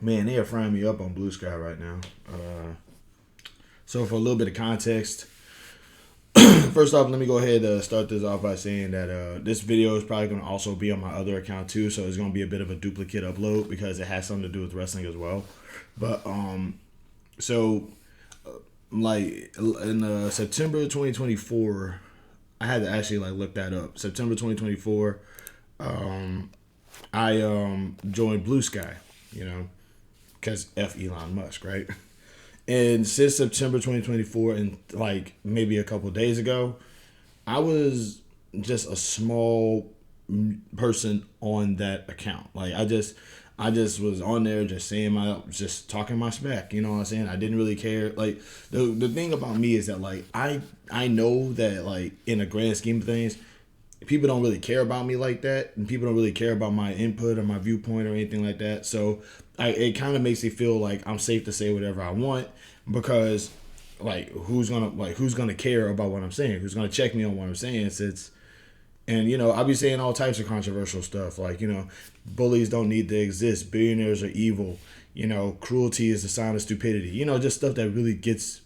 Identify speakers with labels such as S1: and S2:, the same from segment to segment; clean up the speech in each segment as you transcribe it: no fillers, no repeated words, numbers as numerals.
S1: Man, they are frying me up on BlueSky right now. So for a little bit of context, first off, let me go ahead and start this off by saying that this video is probably going to also be on my other account too, so it's going to be a bit of a duplicate upload because it has something to do with wrestling as well. But so like in September 2024, I had to actually like look that up. September 2024, I joined BlueSky, because F Elon Musk, right? And since September 2024 and like maybe a couple of days ago, I was just a small person on that account. Like I just was on there just just talking my smack. You know what I'm saying? I didn't really care. Like the thing about me is that like I know that like in a grand scheme of things, people don't really care about me like that, and people don't really care about my input or my viewpoint or anything like that. So it kind of makes me feel like I'm safe to say whatever I want because who's gonna care about what I'm saying? Who's gonna check me on what I'm saying? I'll be saying all types of controversial stuff like bullies don't need to exist, billionaires are evil, cruelty is a sign of stupidity, just stuff that really gets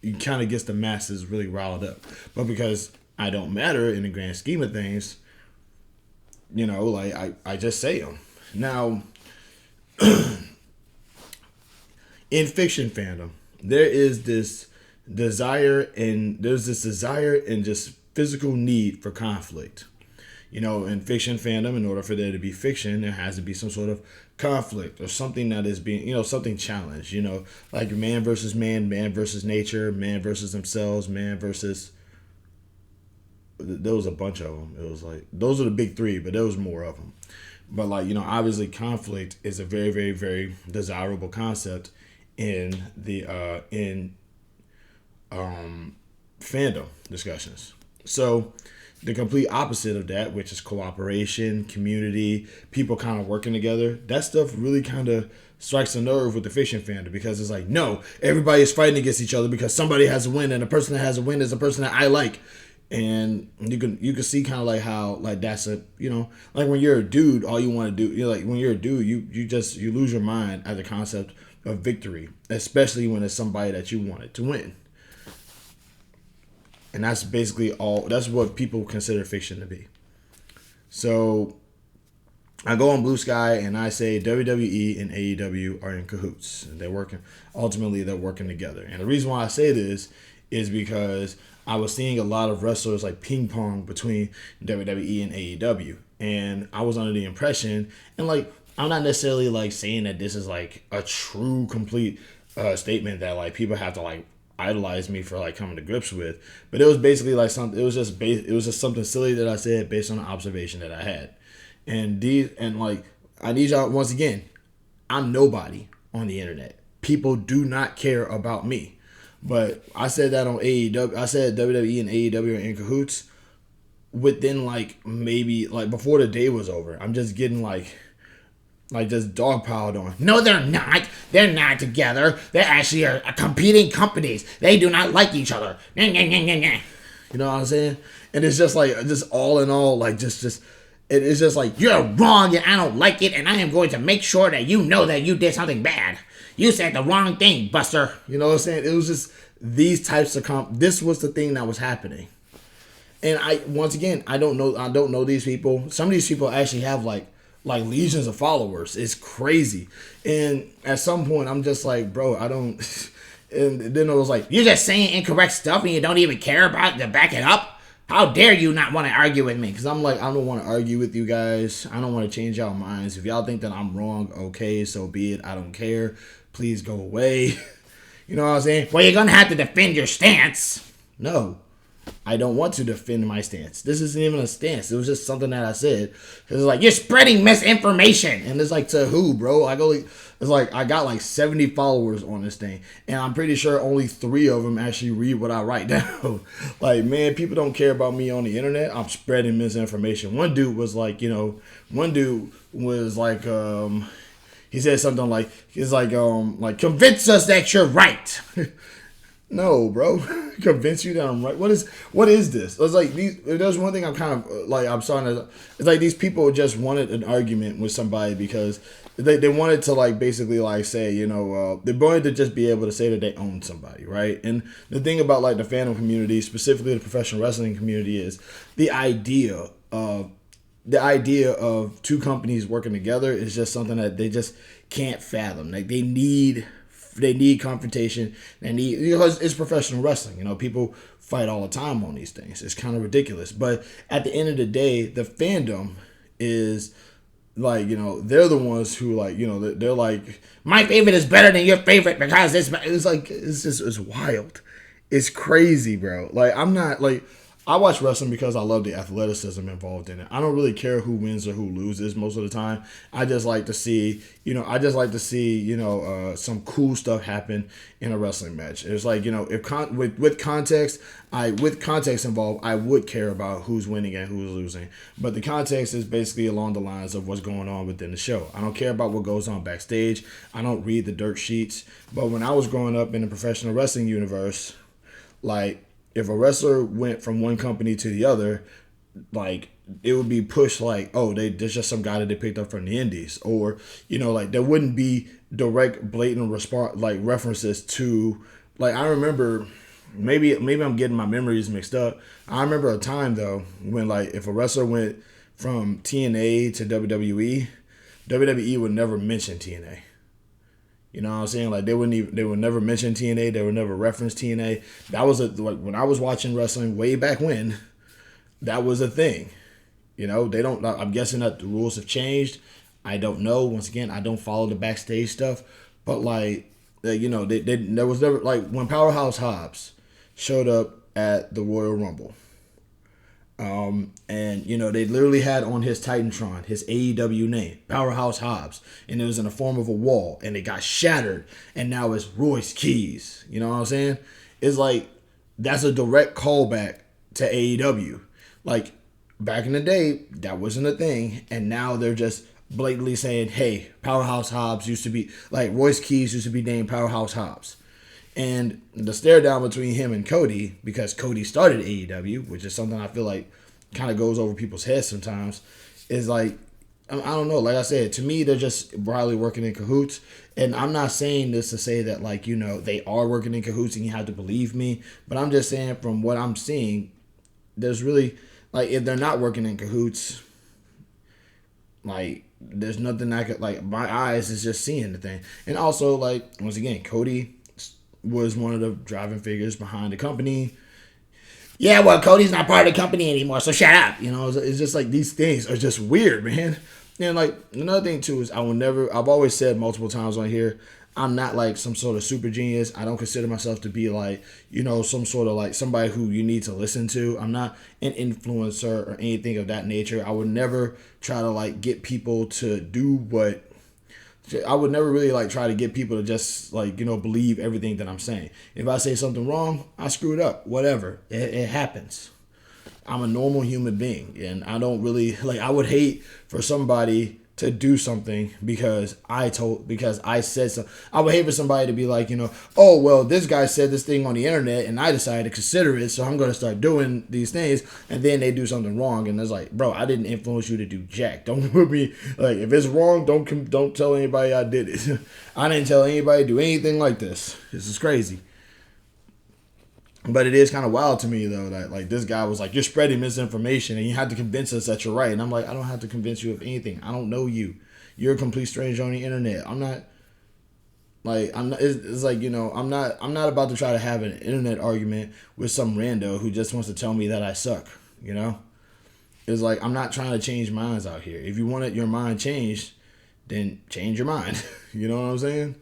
S1: the masses really riled up. But because I don't matter in the grand scheme of things, I just say them. Now, in fiction fandom, there's this desire and just physical need for conflict. In fiction fandom, in order for there to be fiction, there has to be some sort of conflict or something that is being, something challenged, like man versus nature, man versus themselves, man versus. There was a bunch of them. It was like those are the big three, but there was more of them. But obviously, conflict is a very, very, very desirable concept in the fandom discussions. So the complete opposite of that, which is cooperation, community, people kind of working together, that stuff really kind of strikes a nerve with the fiction fandom because it's like, no, everybody is fighting against each other because somebody has a win, and the person that has a win is the person that I like. And you can see kind of like how like that's a like when you're a dude, all you want to do when you're a dude, you lose your mind at the concept of victory, especially when it's somebody that you wanted to win. And that's basically that's what people consider fiction to be. So I go on BlueSky and I say WWE and AEW are in cahoots. Ultimately they're working together. And the reason why I say this is because I was seeing a lot of wrestlers like ping pong between WWE and AEW. And I was under the impression, and I'm not necessarily saying that this is a true complete statement that people have to idolize me for coming to grips with. But it was basically it was just something silly that I said based on an observation that I had. And I need y'all, once again, I'm nobody on the internet. People do not care about me. But I said that on AEW. I said WWE and AEW are in cahoots. Within maybe before the day was over, I'm just getting just dogpiled on. No, they're not. They're not together. They actually are competing companies. They do not like each other. You know what I'm saying? And it's just just all in all, it's just you're wrong and I don't like it, and I am going to make sure that you know that you did something bad. You said the wrong thing, Buster. You know what I'm saying? It was just these types of this was the thing that was happening. And I don't know these people. Some of these people actually have legions of followers. It's crazy. And at some point I'm just bro, I don't and then it was you're just saying incorrect stuff and you don't even care about to back it up? How dare you not want to argue with me? Because I'm I don't want to argue with you guys. I don't want to change y'all minds. If y'all think that I'm wrong, okay, so be it. I don't care. Please go away. You know what I'm saying? Well, you're going to have to defend your stance. No, I don't want to defend my stance. This isn't even a stance. It was just something that I said. It's you're spreading misinformation. And it's to who, bro? I got 70 followers on this thing. And I'm pretty sure only 3 of them actually read what I write down. Man, people don't care about me on the internet. I'm spreading misinformation. One dude was he said something convince us that you're right. No, bro. Convince you that I'm right. What is this? It's there's one thing I'm kind of I'm starting to. It's these people just wanted an argument with somebody because they wanted to like basically like say, they wanted to just be able to say that they own somebody, right? And the thing about like the fandom community, specifically the professional wrestling community, is the idea of two companies working together is just something that they just can't fathom. Like they need confrontation. They need, because it's professional wrestling. People fight all the time on these things. It's kind of ridiculous. But at the end of the day, the fandom is like, they're the ones who like, they're like, my favorite is better than your favorite because it's like, it's wild. It's crazy, bro. Like, I'm not like, I watch wrestling because I love the athleticism involved in it. I don't really care who wins or who loses most of the time. I just like to see, some cool stuff happen in a wrestling match. It's like, if with context, with context involved, I would care about who's winning and who's losing. But the context is basically along the lines of what's going on within the show. I don't care about what goes on backstage. I don't read the dirt sheets. But when I was growing up in the professional wrestling universe, like, if a wrestler went from one company to the other, like, it would be pushed like, oh, there's just some guy that they picked up from the indies. Or, like, there wouldn't be direct, blatant response, like, references to, like, I remember, maybe I'm getting my memories mixed up. I remember a time, though, when, like, if a wrestler went from TNA to WWE would never mention TNA. You know what I'm saying? Like, they would never mention TNA. They would never reference TNA. That was like when I was watching wrestling way back when, that was a thing. I'm guessing that the rules have changed. I don't know. Once again, I don't follow the backstage stuff. But like, there was never, like, when Powerhouse Hobbs showed up at the Royal Rumble. And they literally had on his Titantron his AEW name, Powerhouse Hobbs, and it was in the form of a wall, and it got shattered, and now it's Royce Keys. You know what I'm saying? It's like, that's a direct callback to AEW. Like, back in the day, that wasn't a thing, and now they're just blatantly saying, hey, Powerhouse Hobbs used to be, like, Royce Keys used to be named Powerhouse Hobbs. And the stare down between him and Cody, because Cody started AEW, which is something I feel like kind of goes over people's heads sometimes, is like, I don't know. Like I said, to me, they're just probably working in cahoots. And I'm not saying this to say that, like, they are working in cahoots and you have to believe me. But I'm just saying, from what I'm seeing, there's really, like, if they're not working in cahoots, like, there's nothing I could, like, my eyes is just seeing the thing. And also, like, once again, Cody was one of the driving figures behind the company. Yeah, well, Cody's not part of the company anymore, so shut up. It's just like, these things are just weird, man. And like, another thing too is I've always said multiple times on here, I'm not like some sort of super genius. I don't consider myself to be like, some sort of like somebody who you need to listen to. I'm not an influencer or anything of that nature. I would never try to like get people to do what, I would never really like try to get people to just like, believe everything that I'm saying. If I say something wrong, I screwed up. Whatever. It happens. I'm a normal human being, and I don't really like, I would hate for somebody to do something because I said so. I would hate for somebody to be like, oh, well, this guy said this thing on the internet and I decided to consider it, so I'm going to start doing these things, and then they do something wrong, and it's like, bro, I didn't influence you to do jack. Don't put me, like, if it's wrong, don't tell anybody I did it. I didn't tell anybody to do anything like this. This is crazy. But it is kind of wild to me, though, that like this guy was like, you're spreading misinformation and you have to convince us that you're right. And I'm like, I don't have to convince you of anything. I don't know you. You're a complete stranger on the internet. I'm not, it's like, I'm not about to try to have an internet argument with some rando who just wants to tell me that I suck, It's like, I'm not trying to change minds out here. If you want your mind changed, then change your mind. You know what I'm saying?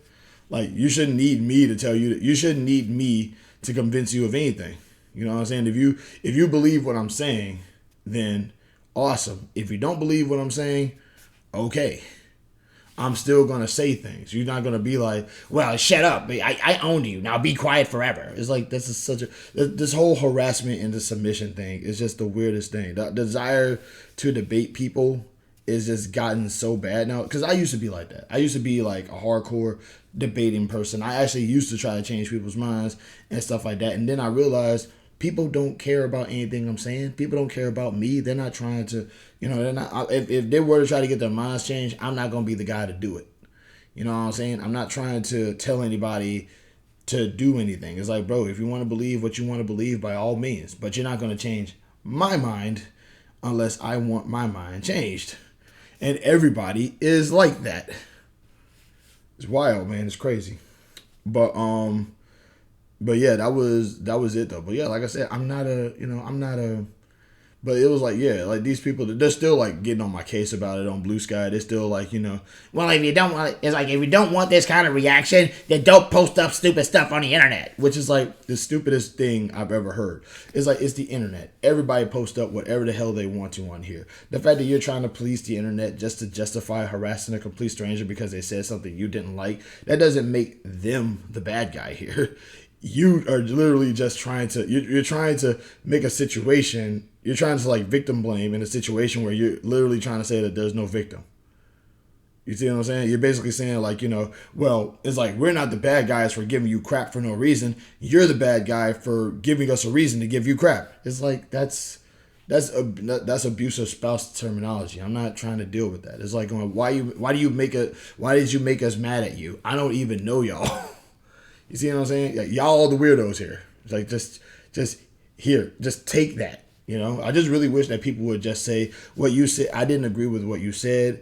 S1: Like, you shouldn't need me to tell you that. You shouldn't need me to convince you of anything. You know what I'm saying? If you believe what I'm saying, then awesome. If you don't believe what I'm saying, okay. I'm still going to say things. You're not going to be like, well, shut up. I own you. Now be quiet forever. It's like, this whole harassment and the submission thing is just the weirdest thing. The desire to debate people is just gotten so bad now. Because I used to be like that. I used to be like a hardcore debating person. I actually used to try to change people's minds and stuff like that. And then I realized people don't care about anything I'm saying. People don't care about me. They're not trying to, they're not. If they were to try to get their minds changed, I'm not going to be the guy to do it. You know what I'm saying? I'm not trying to tell anybody to do anything. It's like, bro, if you want to believe what you want to believe, by all means. But you're not going to change my mind unless I want my mind changed. And everybody is like that. It's wild, man. It's crazy. But but yeah, that was it though. But yeah, like I said, I'm not a but it was like, yeah, like these people, they're still like getting on my case about it on BlueSky. They're still like, well, if you don't want, it's like, if you don't want this kind of reaction, then don't post up stupid stuff on the internet. Which is like the stupidest thing I've ever heard. It's like, it's the internet. Everybody post up whatever the hell they want to on here. The fact that you're trying to police the internet just to justify harassing a complete stranger because they said something you didn't like, that doesn't make them the bad guy here. You are literally just trying to, you're trying to make a situation, you're trying to like victim blame in a situation where you're literally trying to say that there's no victim. You see what I'm saying? You're basically saying like, well, it's like, we're not the bad guys for giving you crap for no reason. You're the bad guy for giving us a reason to give you crap. It's like, that's abusive spouse terminology. I'm not trying to deal with that. It's like, why did you make us mad at you? I don't even know y'all. You see what I'm saying? Like, y'all all the weirdos here. It's like, just here, just take that. I just really wish that people would just say what you said. I didn't agree with what you said,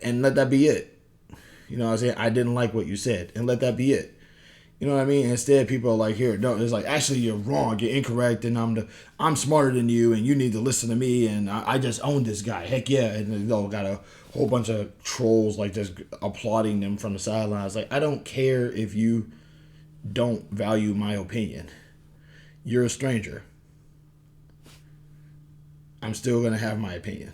S1: and let that be it. You know what I'm saying? I didn't like what you said, and let that be it. You know what I mean? Instead, people are like, here, no, it's like, actually, you're wrong, you're incorrect, and I'm smarter than you, and you need to listen to me, and I just own this guy. Heck yeah. And they all got a whole bunch of trolls like just applauding them from the sidelines. Like, I don't care if you don't value my opinion. You're a stranger. I'm still gonna have my opinion.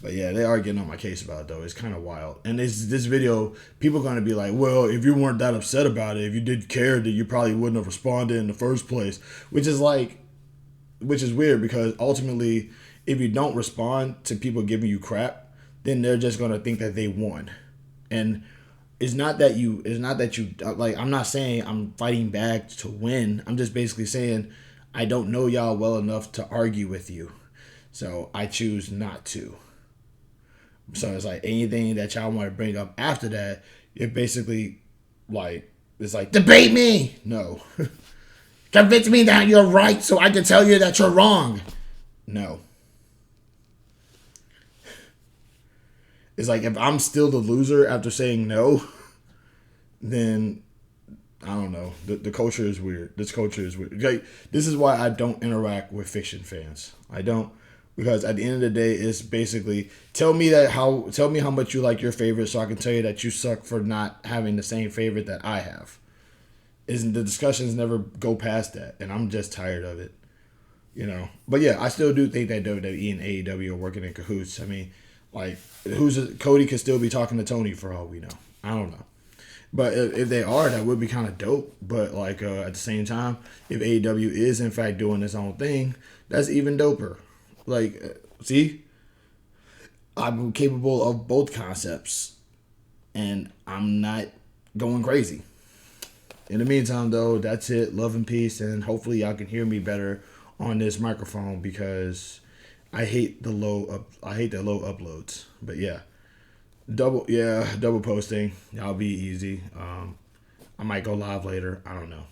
S1: But yeah, they are getting on my case about it though. It's kind of wild. And this video, people are gonna be like, well, if you weren't that upset about it, if you did care, then you probably wouldn't have responded in the first place. Which is weird, because ultimately, if you don't respond to people giving you crap, then they're just gonna think that they won. And it's not that you like, I'm not saying I'm fighting back to win. I'm just basically saying I don't know y'all well enough to argue with you. So I choose not to. So it's like, anything that y'all want to bring up after that, it basically like, it's like, debate me. No. Convince me that you're right so I can tell you that you're wrong. No. It's like, if I'm still the loser after saying no, then I don't know. The culture is weird. This culture is weird. Like, this is why I don't interact with fiction fans. I don't, because at the end of the day, it's basically, tell me how much you like your favorite so I can tell you that you suck for not having the same favorite that I have. Isn't the discussions never go past that, and I'm just tired of it. But yeah, I still do think that WWE and AEW are working in cahoots. I mean, like, Cody could still be talking to Tony for all we know. I don't know. But if they are, that would be kind of dope. But like, at the same time, if AEW is in fact doing its own thing, that's even doper. Like, see, I'm capable of both concepts, and I'm not going crazy. In the meantime, though, that's it. Love and peace, and hopefully y'all can hear me better on this microphone, because I hate the low uploads. But yeah. Double posting. That'll be easy. I might go live later. I don't know.